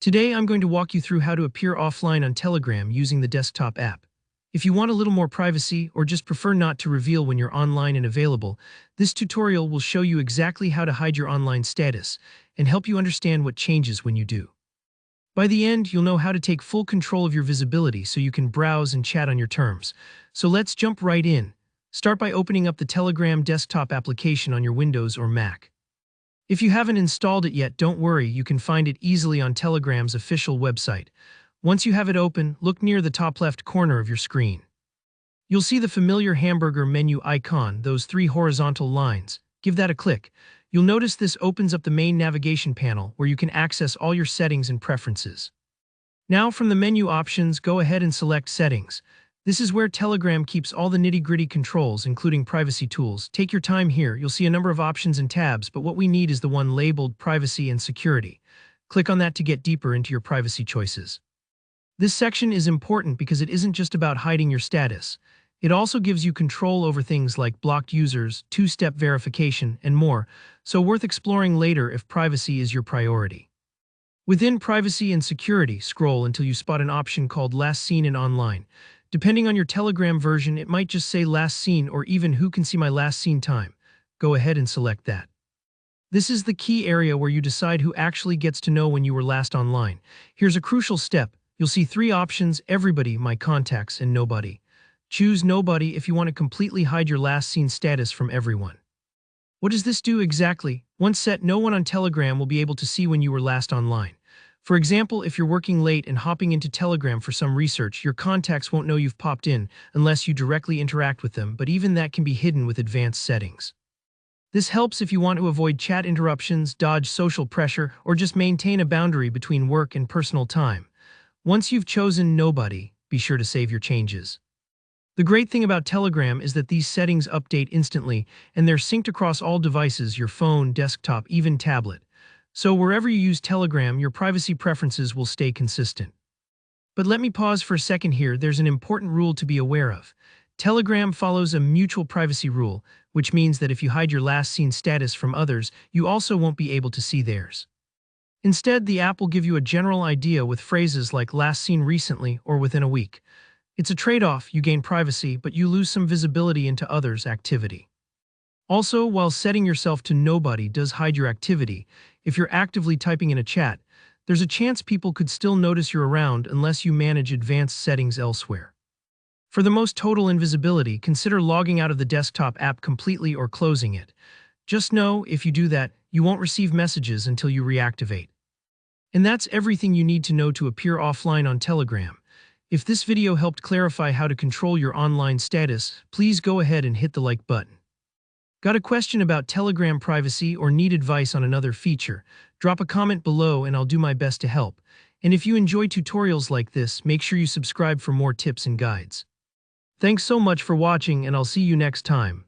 Today I'm going to walk you through how to appear offline on Telegram using the desktop app. If you want a little more privacy or just prefer not to reveal when you're online and available, this tutorial will show you exactly how to hide your online status and help you understand what changes when you do. By the end, you'll know how to take full control of your visibility so you can browse and chat on your terms. So let's jump right in. Start by opening up the Telegram desktop application on your Windows or Mac. If you haven't installed it yet, don't worry, you can find it easily on Telegram's official website. Once you have it open, look near the top left corner of your screen. You'll see the familiar hamburger menu icon, those three horizontal lines. Give that a click. You'll notice this opens up the main navigation panel where you can access all your settings and preferences. Now from the menu options, go ahead and select Settings. This is where Telegram keeps all the nitty-gritty controls, including privacy tools. Take your time here, you'll see a number of options and tabs, but what we need is the one labeled Privacy and Security. Click on that to get deeper into your privacy choices. This section is important because it isn't just about hiding your status. It also gives you control over things like blocked users, two-step verification, and more, so worth exploring later if privacy is your priority. Within Privacy and Security, scroll until you spot an option called Last Seen in Online. Depending on your Telegram version, it might just say Last Seen or even Who Can See My Last Seen Time. Go ahead and select that. This is the key area where you decide who actually gets to know when you were last online. Here's a crucial step. You'll see three options: Everybody, My Contacts, and Nobody. Choose Nobody if you want to completely hide your last seen status from everyone. What does this do exactly? Once set, no one on Telegram will be able to see when you were last online. For example, if you're working late and hopping into Telegram for some research, your contacts won't know you've popped in unless you directly interact with them, but even that can be hidden with advanced settings. This helps if you want to avoid chat interruptions, dodge social pressure, or just maintain a boundary between work and personal time. Once you've chosen Nobody, be sure to save your changes. The great thing about Telegram is that these settings update instantly, and they're synced across all devices: your phone, desktop, even tablet. So wherever you use Telegram, your privacy preferences will stay consistent. But let me pause for a second here. There's an important rule to be aware of. Telegram follows a mutual privacy rule, which means that if you hide your last seen status from others, you also won't be able to see theirs. Instead, the app will give you a general idea with phrases like last seen recently or within a week. It's a trade-off: you gain privacy, but you lose some visibility into others' activity. Also, while setting yourself to Nobody does hide your activity, if you're actively typing in a chat, there's a chance people could still notice you're around unless you manage advanced settings elsewhere. For the most total invisibility, consider logging out of the desktop app completely or closing it. Just know, if you do that, you won't receive messages until you reactivate. And that's everything you need to know to appear offline on Telegram. If this video helped clarify how to control your online status, please go ahead and hit the like button. Got a question about Telegram privacy or need advice on another feature? Drop a comment below and I'll do my best to help. And if you enjoy tutorials like this, make sure you subscribe for more tips and guides. Thanks so much for watching, and I'll see you next time.